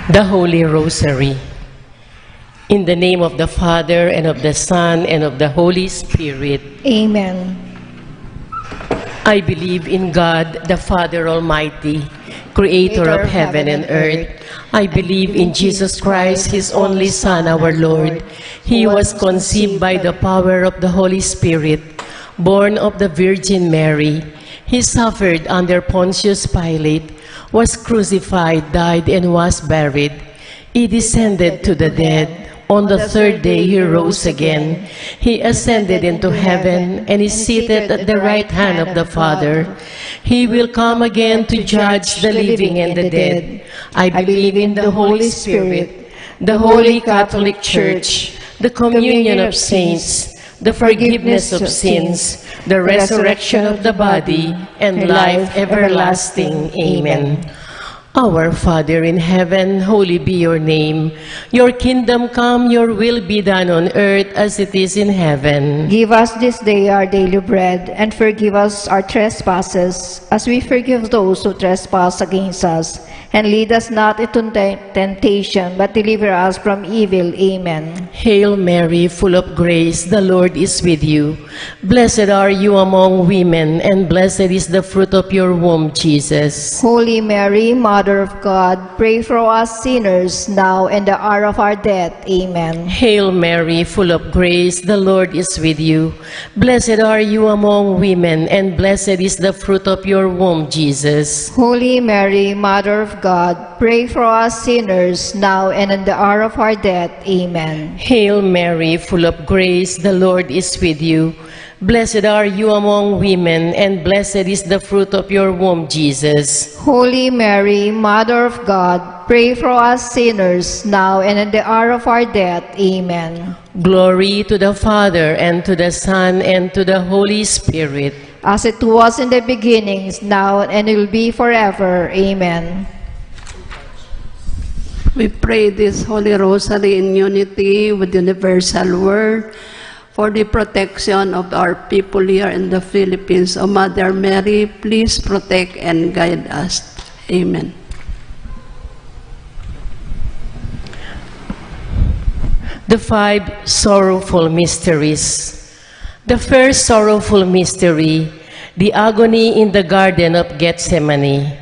The Holy Rosary. In the name of the Father, and of the Son, and of the Holy Spirit. Amen. I believe in God, the Father Almighty, Creator of heaven and earth. I believe in Jesus Christ, His only Son, our Lord. He was conceived by the power of the Holy Spirit, born of the Virgin Mary. He suffered under Pontius Pilate, was crucified, died, and was buried. He descended to the dead. On the third day he rose again. He ascended into heaven and is seated at the right hand of the Father. He will come again to judge the living and the dead. I believe in the Holy Spirit, the Holy Catholic Church, the communion of saints, the forgiveness of sins, the resurrection of the body, and life everlasting. Amen. Our Father in heaven, holy be your name. Your kingdom come, your will be done on earth as it is in heaven. Give us this day our daily bread, and forgive us our trespasses, as we forgive those who trespass against us. And lead us not into temptation, but deliver us from evil. Amen. Hail Mary, full of grace, the Lord is with you. Blessed are you among women, and blessed is the fruit of your womb, Jesus. Holy Mary, Mother of God, pray for us sinners, now and the hour of our death. Amen. Hail Mary, full of grace, the Lord is with you. Blessed are you among women, and blessed is the fruit of your womb, Jesus. Holy Mary, Mother of God, pray for us sinners, now and in the hour of our death. Amen. Hail Mary, full of grace, the Lord is with you. Blessed are you among women, and blessed is the fruit of your womb, Jesus. Holy Mary, Mother of God, pray for us sinners, now and in the hour of our death. Amen. Glory to the Father, and to the Son, and to the Holy Spirit. As it was in the beginning, now and it will be forever. Amen. We pray this Holy Rosary in unity with the universal word for the protection of our people here in the Philippines. O Mother Mary, please protect and guide us. Amen. The five sorrowful mysteries. The first sorrowful mystery, the agony in the Garden of Gethsemane.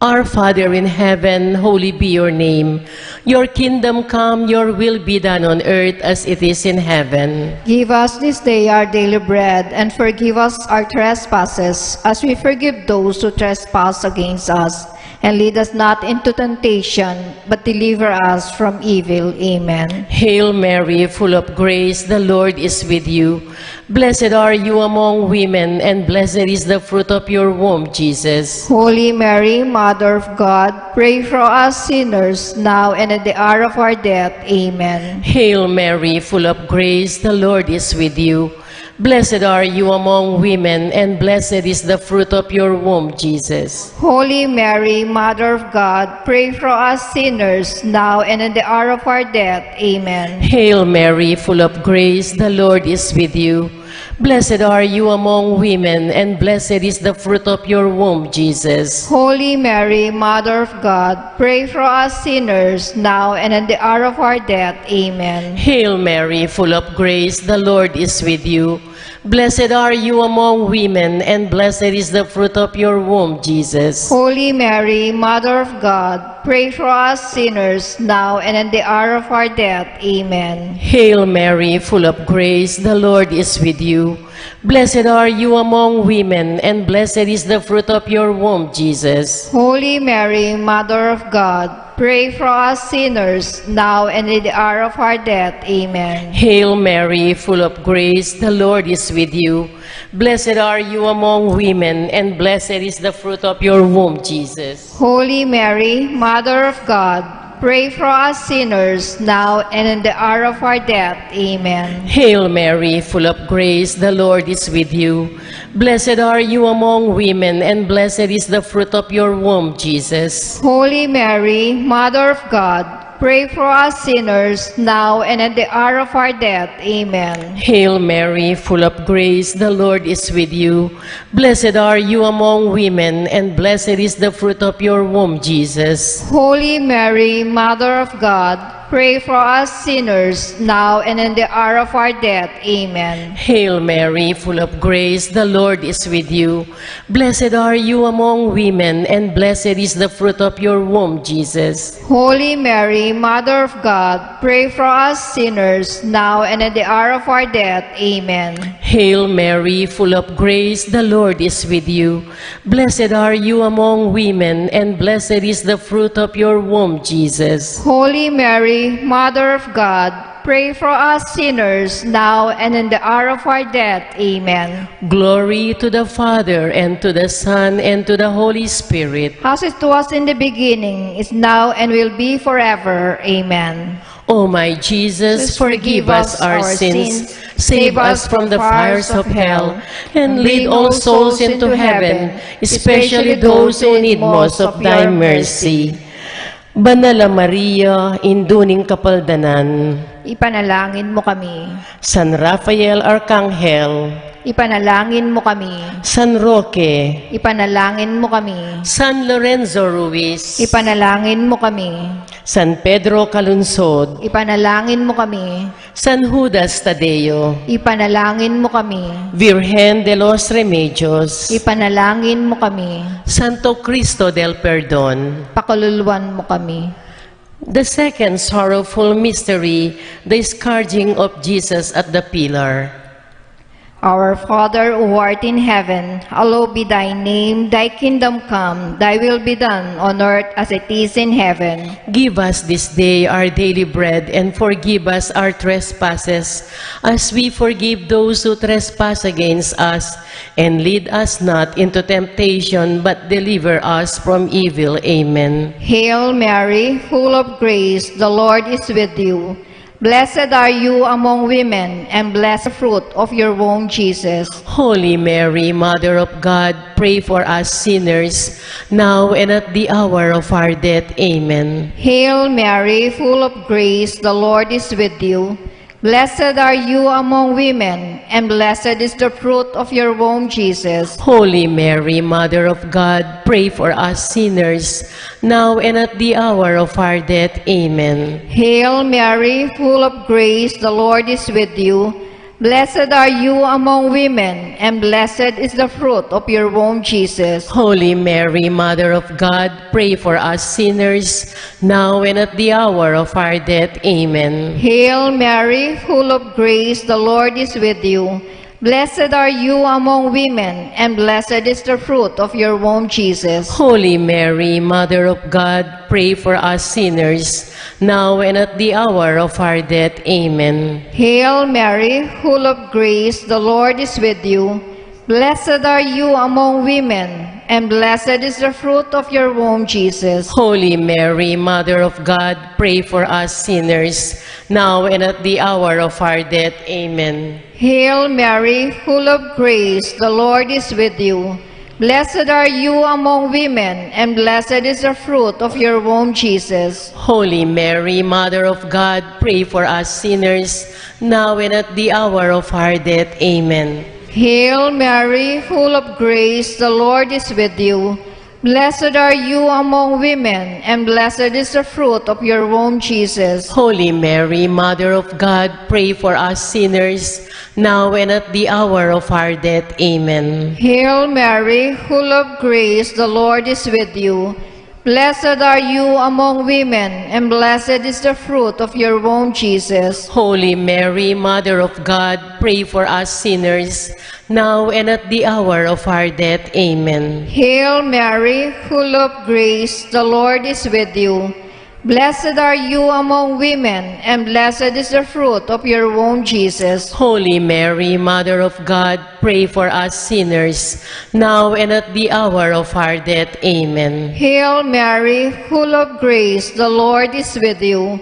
Our Father in heaven, holy be your name. Your kingdom come, your will be done on earth as it is in heaven. Give us this day our daily bread, and forgive us our trespasses, as we forgive those who trespass against us. And lead us not into temptation, but deliver us from evil. Amen. Hail Mary, full of grace, the Lord is with you. Blessed are you among women, and blessed is the fruit of your womb, Jesus. Holy Mary, Mother of God, pray for us sinners, now and at the hour of our death. Amen. Hail Mary, full of grace, the Lord is with you. Blessed are you among women, and blessed is the fruit of your womb, Jesus. Holy Mary, Mother of God, pray for us sinners, now and in the hour of our death. Amen. Hail Mary, full of grace, the Lord is with you. Blessed are you among women, and blessed is the fruit of your womb, Jesus. Holy Mary, Mother of God, pray for us sinners, now and in the hour of our death. Amen. Hail Mary, full of grace, the Lord is with you. Blessed are you among women, and blessed is the fruit of your womb, Jesus. Holy Mary, Mother of God, pray for us sinners, now and in the hour of our death. Amen. Hail Mary, full of grace, the Lord is with you. Blessed are you among women, and blessed is the fruit of your womb, Jesus. Holy Mary, Mother of God, pray for us sinners, now and in the hour of our death. Amen. Hail Mary, full of grace, the Lord is with you. Blessed are you among women, and blessed is the fruit of your womb, Jesus. Holy Mary, Mother of God, pray for us sinners, now and in the hour of our death. Amen. Hail Mary, full of grace, the Lord is with you. Blessed are you among women, and blessed is the fruit of your womb, Jesus. Holy Mary, Mother of God, pray for us sinners, now and at the hour of our death. Amen. Hail Mary, full of grace, the Lord is with you. Blessed are you among women, and blessed is the fruit of your womb, Jesus. Holy Mary, Mother of God, pray for us sinners, now and in the hour of our death. Amen. Hail Mary, full of grace, the Lord is with you. Blessed are you among women, and blessed is the fruit of your womb, Jesus. Holy Mary, Mother of God, pray for us sinners, now and at the hour of our death. Amen. Hail Mary, full of grace, the Lord is with you. Blessed are you among women, and blessed is the fruit of your womb, Jesus. Holy Mary, Mother of God, pray for us sinners, now and in the hour of our death. Amen. Glory to the Father, and to the Son, and to the Holy Spirit. As it was in the beginning, is now, and will be forever. Amen. O my Jesus, forgive us our sins, save us from the fires of hell, and lead all souls into heaven, especially those who need most of thy mercy. Banala Maria, induning kapaldanan, Ipanalangin mo kami. San Rafael Arcangel, Ipanalangin mo kami. San Roque, Ipanalangin mo kami. San Lorenzo Ruiz, Ipanalangin mo kami. San Pedro Calunsod, Ipanalangin mo kami. San Judas Tadeo, Ipanalangin mo kami. Virgen de los Remedios, Ipanalangin mo kami. Santo Cristo del Perdon. Pakaluluwan mo kami. The second sorrowful mystery, the scourging of Jesus at the pillar. Our Father who art in heaven, hallowed be thy name, thy kingdom come, thy will be done on earth as it is in heaven. Give us this day our daily bread, and forgive us our trespasses, as we forgive those who trespass against us. And lead us not into temptation, but deliver us from evil. Amen. Hail Mary, full of grace, the Lord is with you. Blessed are you among women, and blessed the fruit of your womb, Jesus. Holy Mary, Mother of God, pray for us sinners, now and at the hour of our death. Amen. Hail Mary, full of grace, the Lord is with you. Blessed are you among women, and blessed is the fruit of your womb, Jesus. Holy Mary, Mother of God, pray for us sinners, now and at the hour of our death. Amen. Hail Mary, full of grace, the Lord is with you. Blessed are you among women, and blessed is the fruit of your womb, Jesus. Holy Mary, Mother of God, pray for us sinners, now and at the hour of our death. Amen. Hail Mary, full of grace, the Lord is with you. Blessed are you among women, and blessed is the fruit of your womb, Jesus. Holy Mary, Mother of God, pray for us sinners, now and at the hour of our death. Amen. Hail Mary, full of grace, the Lord is with you. Blessed are you among women, and blessed is the fruit of your womb, Jesus. Holy Mary, Mother of God, pray for us sinners, now and at the hour of our death. Amen. Hail Mary, full of grace, the Lord is with you. Blessed are you among women, and blessed is the fruit of your womb, Jesus. Holy Mary, Mother of God, pray for us sinners, now and at the hour of our death. Amen. Hail Mary, full of grace, the Lord is with you. Blessed are you among women, and blessed is the fruit of your womb, Jesus. Holy Mary, Mother of God, pray for us sinners, now and at the hour of our death. Amen. Hail Mary, full of grace, the Lord is with you. Blessed are you among women, and blessed is the fruit of your womb, Jesus. Holy Mary, Mother of God, pray for us sinners, now and at the hour of our death. Amen. Hail Mary, full of grace, the Lord is with you. Blessed are you among women, and blessed is the fruit of your womb, Jesus. Holy Mary, Mother of God, pray for us sinners, now and at the hour of our death. Amen. Hail Mary, full of grace, the Lord is with you.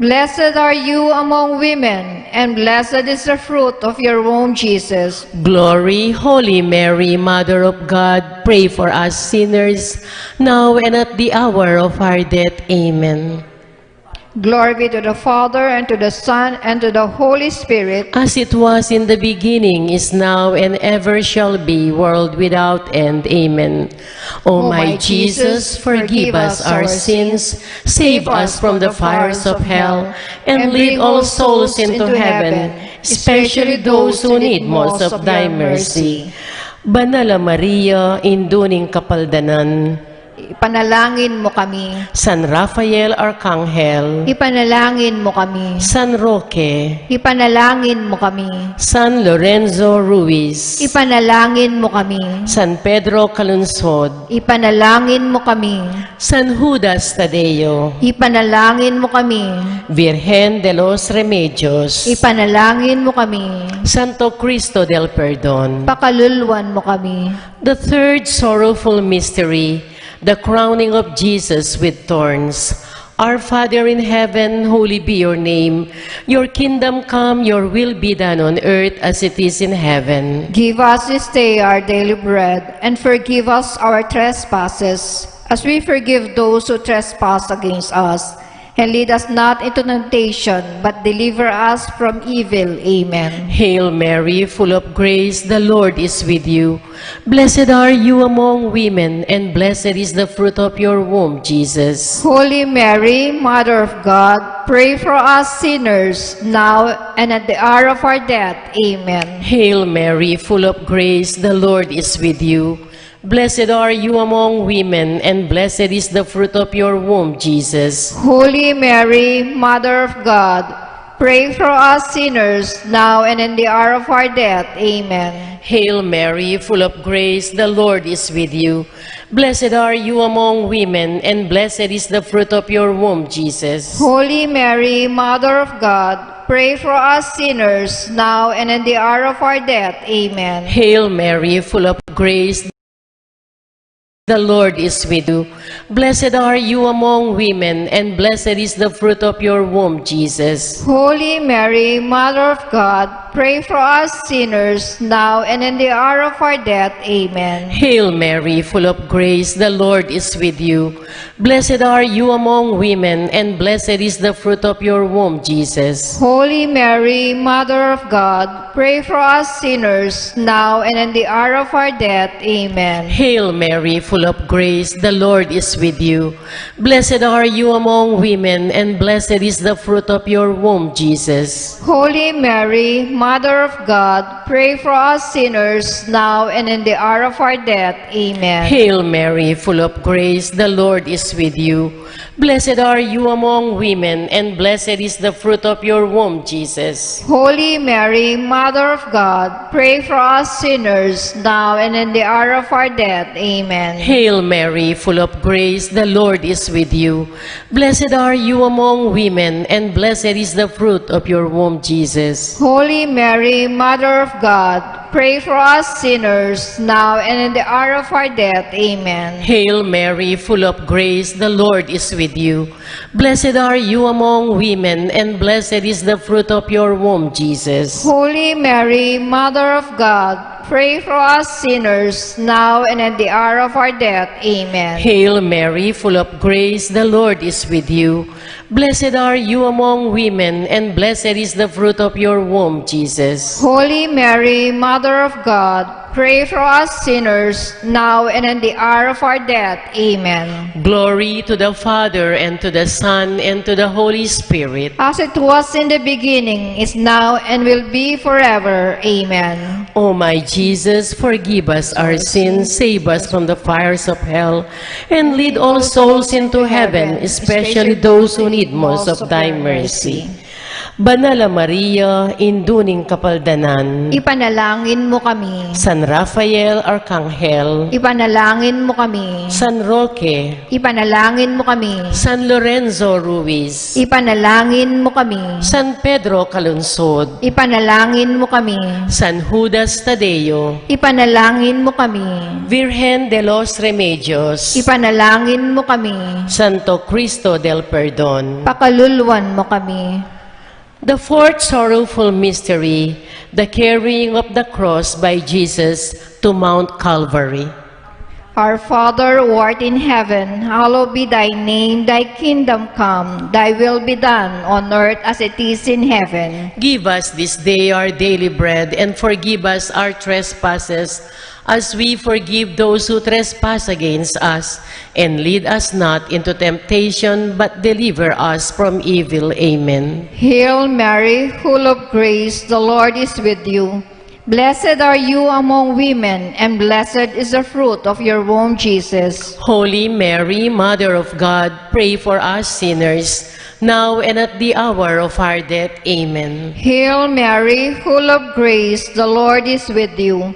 Blessed are you among women, and blessed is the fruit of your womb, Jesus. Glory, Holy Mary, Mother of God, pray for us sinners, now and at the hour of our death. Amen. Glory be to the Father, and to the Son, and to the Holy Spirit, as it was in the beginning, is now, and ever shall be, world without end. Amen. O my Jesus, forgive us our sins, save us from the fires of hell, and lead all souls into heaven, especially those who need most of thy mercy. Banala Maria, induning kapaldanan, ipanalangin mo kami. San Rafael Arcangel, Ipanalangin mo kami. San Roque, Ipanalangin mo kami. San Lorenzo Ruiz, Ipanalangin mo kami. San Pedro Calunsod, Ipanalangin mo kami. San Judas Tadeo, Ipanalangin mo kami. Virgen de los Remedios, Ipanalangin mo kami. Santo Cristo del Perdon. Pakaluluan mo kami. The third sorrowful mystery, the crowning of Jesus with thorns. Our Father in heaven, holy be your name. Your kingdom come, your will be done on earth as it is in heaven. Give us this day our daily bread, and forgive us our trespasses, as we forgive those who trespass against us. And lead us not into temptation, but deliver us from evil. Amen. Hail Mary, full of grace, the Lord is with you. Blessed are you among women, and blessed is the fruit of your womb, Jesus. Holy Mary, Mother of God, pray for us sinners, now and at the hour of our death. Amen. Hail Mary, full of grace, the Lord is with you. Blessed are you among women, and blessed is the fruit of your womb, Jesus. Holy Mary, Mother of God, pray for us sinners, now and in the hour of our death. Amen. Hail Mary, full of grace, the Lord is with you. Blessed are you among women, and blessed is the fruit of your womb, Jesus. Holy Mary, Mother of God, pray for us sinners, now and in the hour of our death. Amen. Hail Mary, full of grace, the Lord is with you. Blessed are you among women, and blessed is the fruit of your womb, Jesus. Holy Mary, Mother of God, pray for us sinners, now and in the hour of our death. Amen. Hail Mary, full of grace, the Lord is with you. Blessed are you among women, and blessed is the fruit of your womb, Jesus. Holy Mary, Mother of God, pray for us sinners, now and in the hour of our death. Amen. Hail Mary, full of grace, the Lord is with you. Blessed are you among women, and blessed is the fruit of your womb, Jesus. Holy Mary, Mother of God, pray for us sinners, now and in the hour of our death. Amen. Hail Mary, full of grace, the Lord is with you. Blessed are you among women, and blessed is the fruit of your womb, Jesus. Holy Mary, Mother of God, pray for us sinners, now and in the hour of our death. Amen. Hail Mary, full of grace, the Lord is with you. Blessed are you among women, and blessed is the fruit of your womb, Jesus. Holy Mary, Mother of God, pray for us sinners, now and in the hour of our death. Amen. Hail Mary, full of grace, the Lord is with you. Blessed are you among women, and blessed is the fruit of your womb, Jesus. Holy Mary, Mother of God, pray for us sinners, now and at the hour of our death. Amen. Hail Mary, full of grace, the Lord is with you. Blessed are you among women, and blessed is the fruit of your womb, Jesus. Holy Mary, Mother of God, pray for us sinners, now and in the hour of our death. Amen. Glory to the Father, and to the Son, and to the Holy Spirit. As it was in the beginning, is now, and will be forever. Amen. O my Jesus, forgive us our sins, save us from the fires of hell, and lead all souls into heaven, especially those who need most of thy mercy. Banala Maria, induning kapaldanan, Ipanalangin mo kami. San Rafael Arcangel, Ipanalangin mo kami. San Roque, Ipanalangin mo kami. San Lorenzo Ruiz, Ipanalangin mo kami. San Pedro Calunsod, Ipanalangin mo kami. San Judas Tadeo, Ipanalangin mo kami. Virgen de los Remedios, Ipanalangin mo kami. Santo Cristo del Perdon. Pakaluluan mo kami. The fourth sorrowful mystery, the carrying of the cross by Jesus to Mount Calvary. Our Father, who art in heaven, hallowed be thy name. Thy kingdom come, thy will be done on earth as it is in heaven. Give us this day our daily bread, and forgive us our trespasses, as we forgive those who trespass against us. And lead us not into temptation, but deliver us from evil. Amen. Hail Mary, full of grace, the Lord is with you. Blessed are you among women, and blessed is the fruit of your womb, Jesus. Holy Mary, Mother of God, pray for us sinners, now and at the hour of our death. Amen. Hail Mary, full of grace, the Lord is with you.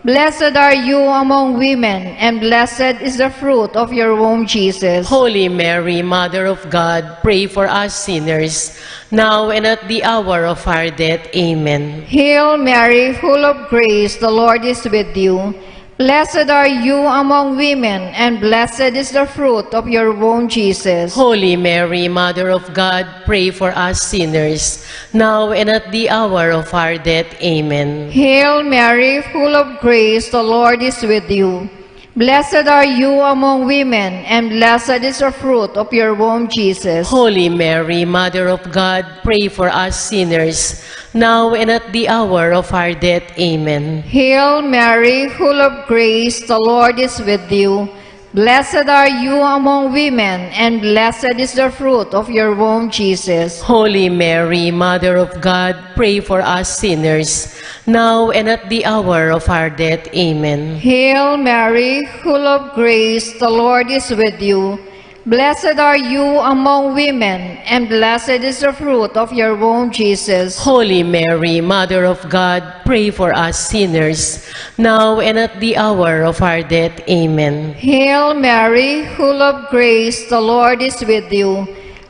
Blessed are you among women, and blessed is the fruit of your womb, Jesus. Holy Mary, Mother of God, pray for us sinners, now and at the hour of our death. Amen. Hail Mary, full of grace, the Lord is with you. Blessed are you among women, and blessed is the fruit of your womb, Jesus. Holy Mary, Mother of God, pray for us sinners, now and at the hour of our death. Amen. Hail Mary, full of grace, the Lord is with you. Blessed are you among women, and blessed is the fruit of your womb, Jesus. Holy Mary, Mother of God, pray for us sinners, now and at the hour of our death. Amen. Hail Mary, full of grace, the Lord is with you. Blessed are you among women, and blessed is the fruit of your womb, Jesus. Holy Mary, Mother of God, pray for us sinners, now and at the hour of our death. Amen. Hail Mary, full of grace, the Lord is with you. Blessed are you among women, and blessed is the fruit of your womb, Jesus. Holy Mary, Mother of God, pray for us sinners, now and at the hour of our death. Amen. Hail Mary, full of grace, the Lord is with you.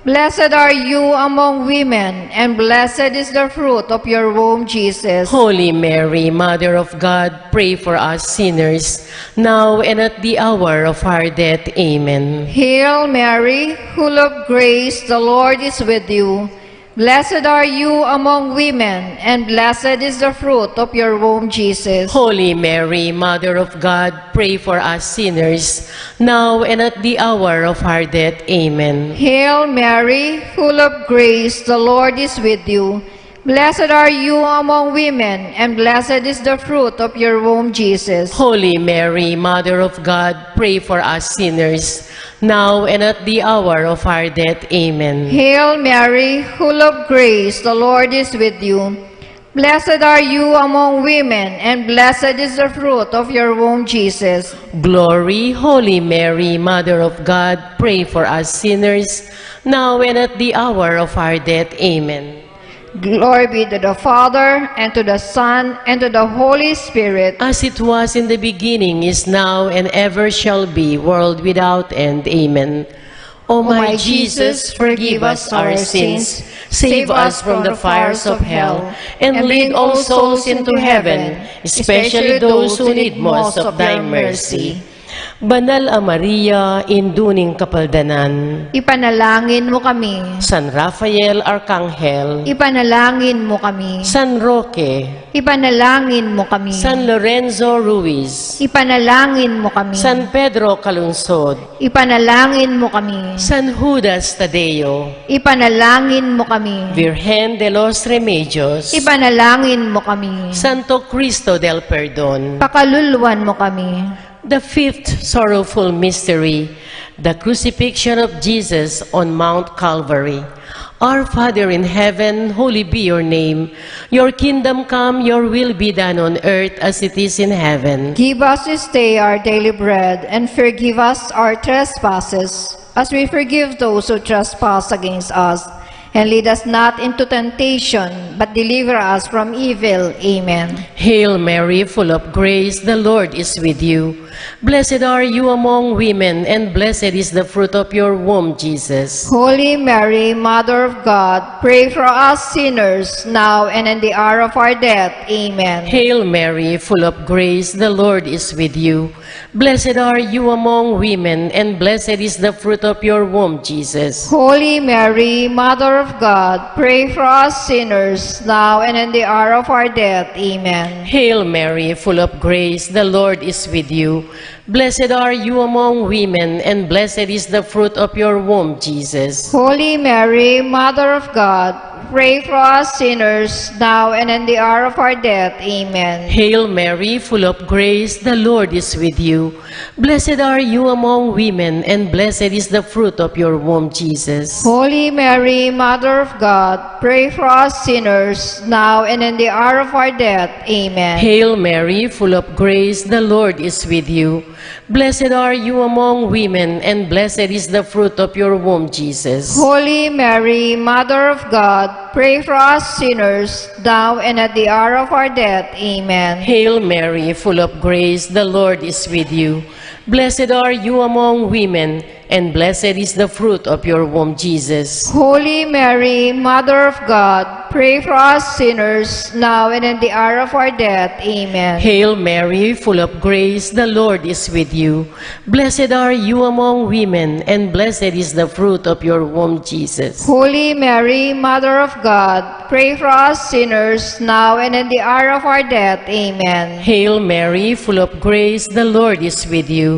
Blessed are you among women, and blessed is the fruit of your womb, Jesus. Holy Mary, Mother of God, pray for us sinners, now and at the hour of our death. Amen. Hail Mary, full of grace, the Lord is with you. Blessed are you among women, and blessed is the fruit of your womb, Jesus. Holy Mary, Mother of God, pray for us sinners, now and at the hour of our death. Amen. Hail Mary, full of grace, the Lord is with you. Blessed are you among women, and blessed is the fruit of your womb, Jesus. Holy Mary, Mother of God, pray for us sinners, now and at the hour of our death. Amen. Hail Mary, full of grace, the Lord is with you. Blessed are you among women, and blessed is the fruit of your womb, Jesus. Glory, Holy Mary, Mother of God, pray for us sinners, now and at the hour of our death. Amen. Glory be to the Father, and to the Son, and to the Holy Spirit. As it was in the beginning, is now, and ever shall be, world without end. Amen. O my Jesus, forgive us our sins, save us from the fires of hell, and lead all souls into heaven, especially those who need most of thy mercy. Banal a Maria, induning kapaldanan. Ipanalangin mo kami. San Rafael Arcangel, Ipanalangin mo kami. San Roque, Ipanalangin mo kami. San Lorenzo Ruiz, Ipanalangin mo kami. San Pedro Calunsod, Ipanalangin mo kami. San Judas Tadeo, Ipanalangin mo kami. Virgen de los Remedios, Ipanalangin mo kami. Santo Cristo del Perdon. Pakaluluwan mo kami. The fifth sorrowful mystery, the crucifixion of Jesus on Mount Calvary. Our Father in heaven, holy be your name. Your kingdom come, your will be done on earth as it is in heaven. Give us this day our daily bread, and forgive us our trespasses, as we forgive those who trespass against us. And lead us not into temptation, but deliver us from evil. Amen. Hail Mary, full of grace, the Lord is with you. Blessed are you among women, and blessed is the fruit of your womb, Jesus. Holy Mary, Mother of God, pray for us sinners, now and in the hour of our death. Amen. Hail Mary, full of grace, the Lord is with you. Blessed are you among women, and blessed is the fruit of your womb, Jesus. Holy Mary, Mother of God, pray for us sinners, now and in the hour of our death. Amen. Hail Mary, full of grace, the Lord is with you. Blessed are you among women, and blessed is the fruit of your womb, Jesus. Holy Mary, Mother of God, pray for us sinners, now and in the hour of our death. Amen. Hail Mary, full of grace, the Lord is with you. Blessed are you among women, and blessed is the fruit of your womb, Jesus. Holy Mary, Mother of God, pray for us sinners, now and in the hour of our death. Amen. Hail Mary, full of grace, the Lord is with you. Blessed are you among women, and blessed is the fruit of your womb, Jesus. Holy Mary, Mother of God, pray for us sinners, now and at the hour of our death. Amen. Hail Mary, full of grace, the Lord is with you. Blessed are you among women, and blessed is the fruit of your womb, Jesus. Holy Mary, Mother of God, pray for us sinners, now and in the hour of our death. Amen. Hail Mary, full of grace, the Lord is with you. Blessed are you among women, and blessed is the fruit of your womb, Jesus. Holy Mary, Mother of God, pray for us sinners, now and in the hour of our death. Amen. Hail Mary, full of grace, the Lord is with you.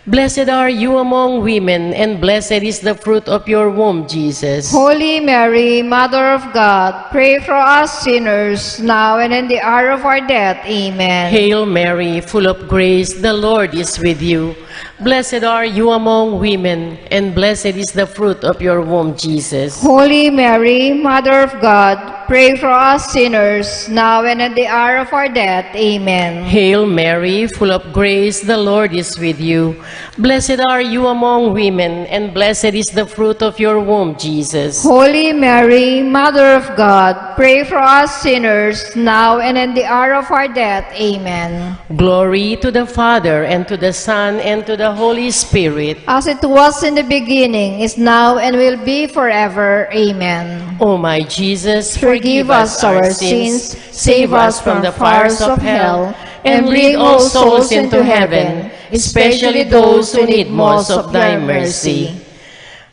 Blessed are you among women, and blessed is the fruit of your womb, Jesus. Holy Mary, Mother of God, pray for us sinners, now and in the hour of our death. Amen. Hail Mary, full of grace, the Lord is with you. Blessed are you among women, and blessed is the fruit of your womb, Jesus. Holy Mary, Mother of God, pray for us sinners, now and at the hour of our death. Amen. Hail Mary, full of grace, the Lord is with you. Blessed are you among women, and blessed is the fruit of your womb, Jesus. Holy Mary, Mother of God, pray for us sinners, now and in the hour of our death. Amen. Glory to the Father, and to the Son, and to the Holy Spirit. As it was in the beginning, is now, and will be forever. Amen. O my Jesus, Forgive us our sins, save us from the fires of hell, and lead all souls into heaven, especially those who need most of thy mercy.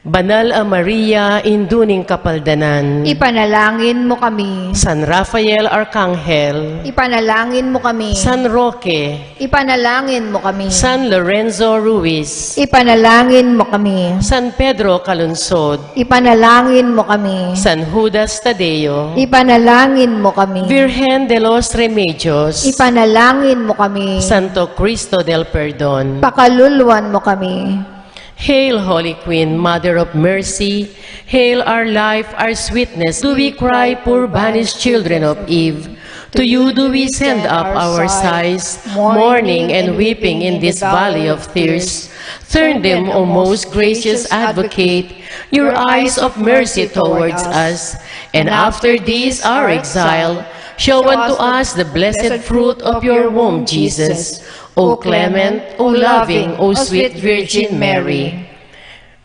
Banal a Maria, induning kapaldanan. Ipanalangin mo kami. San Rafael Arcangel. Ipanalangin mo kami. San Roque. Ipanalangin mo kami. San Lorenzo Ruiz. Ipanalangin mo kami. San Pedro Calunsod. Ipanalangin mo kami. San Judas Tadeo. Ipanalangin mo kami. Virgen de los Remedios. Ipanalangin mo kami. Santo Cristo del Perdon. Pakaluluan mo kami. Hail, Holy Queen, Mother of Mercy. Hail our life, our sweetness. Do we cry, poor banished children of Eve? To you do we send up our sighs, mourning and weeping in this valley of tears. Turn them, O most gracious Advocate, your eyes of mercy towards us, and after this our exile, show unto us the blessed fruit of your womb, Jesus. O clement, O loving, O sweet Virgin Mary.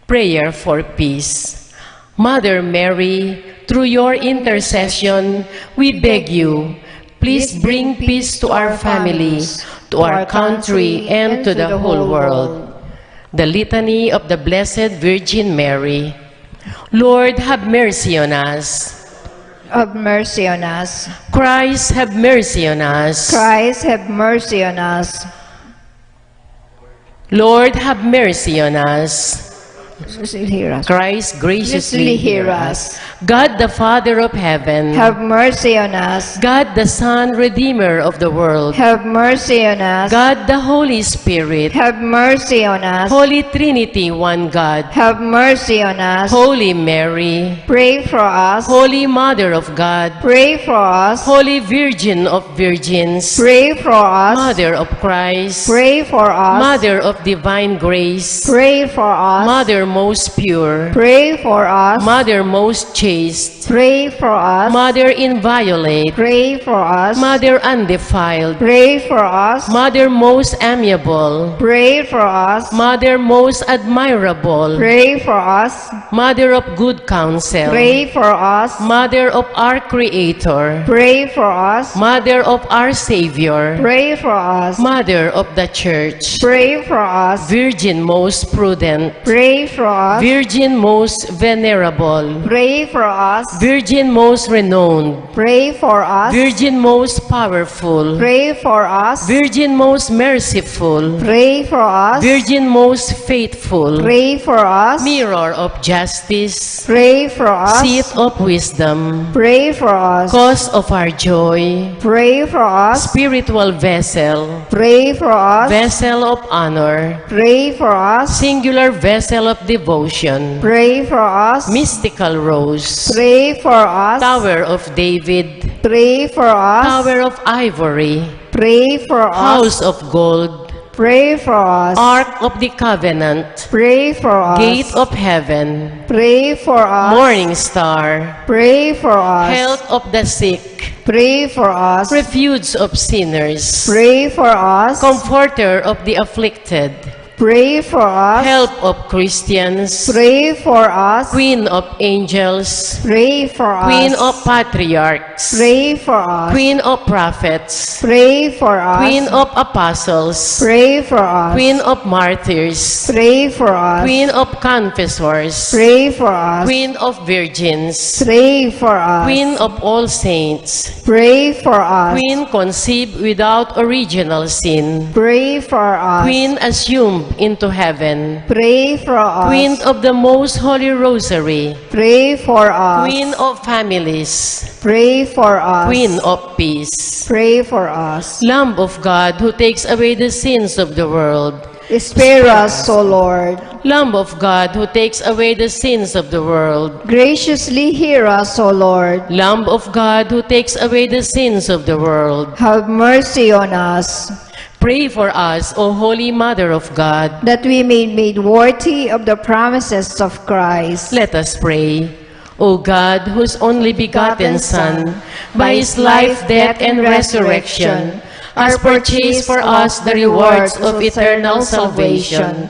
Prayer for peace. Mother Mary, through your intercession, we beg you, please bring peace to our families, to our country, and to the whole world. The Litany of the Blessed Virgin Mary. Lord, have mercy on us. Have mercy on us. Christ, have mercy on us. Christ, have mercy on us. Lord, have mercy on us. Hear us. Christ, graciously hear us. God, the Father of heaven. Have mercy on us. God, the Son, Redeemer of the world. Have mercy on us. God, the Holy Spirit. Have mercy on us. Holy Trinity, one God. Have mercy on us. Holy Mary. Pray for us. Holy Mother of God. Pray for us. Holy Virgin of Virgins. Pray for us. Mother of Christ. Pray for us. Mother of divine grace. Pray for us. Mother most pure. Pray for us. Mother most chaste. Pray for us. Mother inviolate. Pray for us. Mother undefiled. Pray for us. Mother most amiable. Pray for us. Mother most admirable. Pray for us. Mother of good counsel. Pray for us. Mother of our Creator. Pray for us. Mother of our Savior. Pray for us. Mother of the Church. Pray for us. Virgin most prudent. Pray for us. Virgin most venerable, Pray for us. Virgin most renowned, Pray for us. Virgin most powerful, Pray for us. Virgin most merciful, Pray for us. Virgin most faithful, Pray for us. Mirror of justice, Pray for us. Seat of wisdom, Pray for us. cause of our joy, Pray for us. spiritual vessel, Pray for us. vessel of honor, Pray for us. singular vessel of devotion, Pray for us. mystical rose, Pray for us. Tower of David, Pray for us. Tower of ivory, Pray for us. house of gold, Pray for us. Ark of the covenant, Pray for us. gate of heaven, Pray for us. morning star, Pray for us. health of the sick, Pray for us. refuge of sinners, Pray for us. comforter of the afflicted, Pray for us. help of Christians, Pray for us. queen of angels, Pray for us. queen of patriarchs, Pray for us. queen of prophets, Pray for us. queen of apostles, Pray for us. queen of martyrs, Pray for us. queen of confessors, Pray for us. queen of virgins, Pray for us. queen of all saints, Pray for us. queen conceived without original sin, Pray for us. queen assumed into heaven, Pray for us. queen of the most holy rosary, Pray for us. queen of families, Pray for us. queen of peace, Pray for us. Lamb of God who takes away the sins of the world, Spare us, O Lord. Lamb of God who takes away the sins of the world, Graciously hear us, O Lord. Lamb of God who takes away the sins of the world, Have mercy on us, pray for us, O Holy Mother of God. that we may be made worthy of the promises of Christ. Let us pray. O God, whose only begotten Son, by his life, death, and resurrection, has purchased for us the rewards of eternal salvation,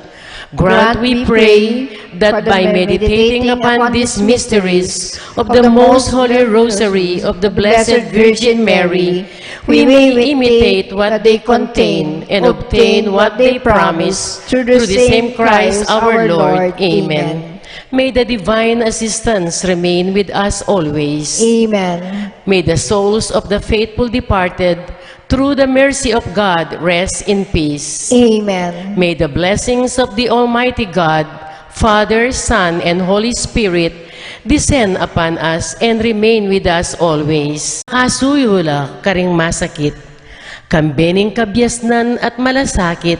grant, we pray, that by meditating upon these mysteries of the most holy rosary of the Blessed Virgin Mary, we may imitate what they contain and obtain what they promise through the same Christ our Lord. Amen. May the divine assistance remain with us always. Amen. May the souls of the faithful departed, through the mercy of God, rest in peace. Amen. May the blessings of the Almighty God, Father, Son, and Holy Spirit descend upon us and remain with us always. Kasuyula karing masakit, kambening kabyasnan at malasakit,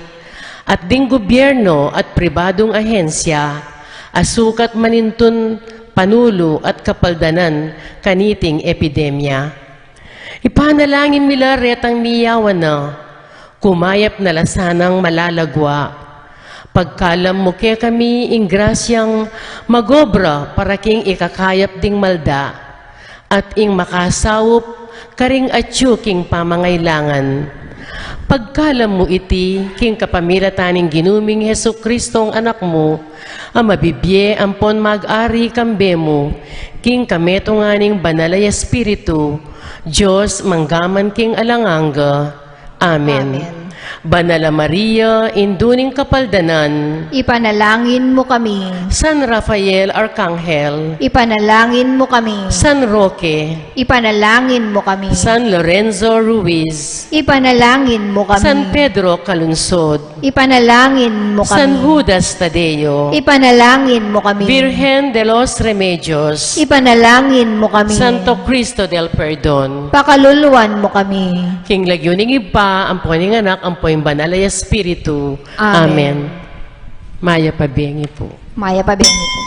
at ding gobyerno at pribadong ahensya, asukat manintun, panulo at kapaldanan, kaniting epidemya. Ipanalangin nila retang miyawan na, kumayap na lasanang malalagwa. Pagkalam mo kaya kami ing grasyang magobra para king ikakayap ding malda, at ing makasawop karing atyo king pamangailangan. Pagkalam mo iti king kapamilataning ginuming Hesu Kristong anak mo, ang mabibye ampon mag-ari kambe mo, king kametunganing banalay espiritu, Diyos manggaman king alanganga. Amen. Amen. Banala Maria, induning kapaldanan, Ipanalangin mo kami. San Rafael Arcangel, Ipanalangin mo kami. San Roque, Ipanalangin mo kami. San Lorenzo Ruiz, Ipanalangin mo kami. San Pedro Calunsod, Ipanalangin mo kami. San Judas Tadeo, Ipanalangin mo kami. Virgen de los Remedios, Ipanalangin mo kami. Santo Cristo del Perdon, Pakaluluwan mo kami. King Lagyuning Iba, ang poning anak, ang poing banalay espiritu. Amen. Amen. Maya Pabengi po. Maya Pabengi po.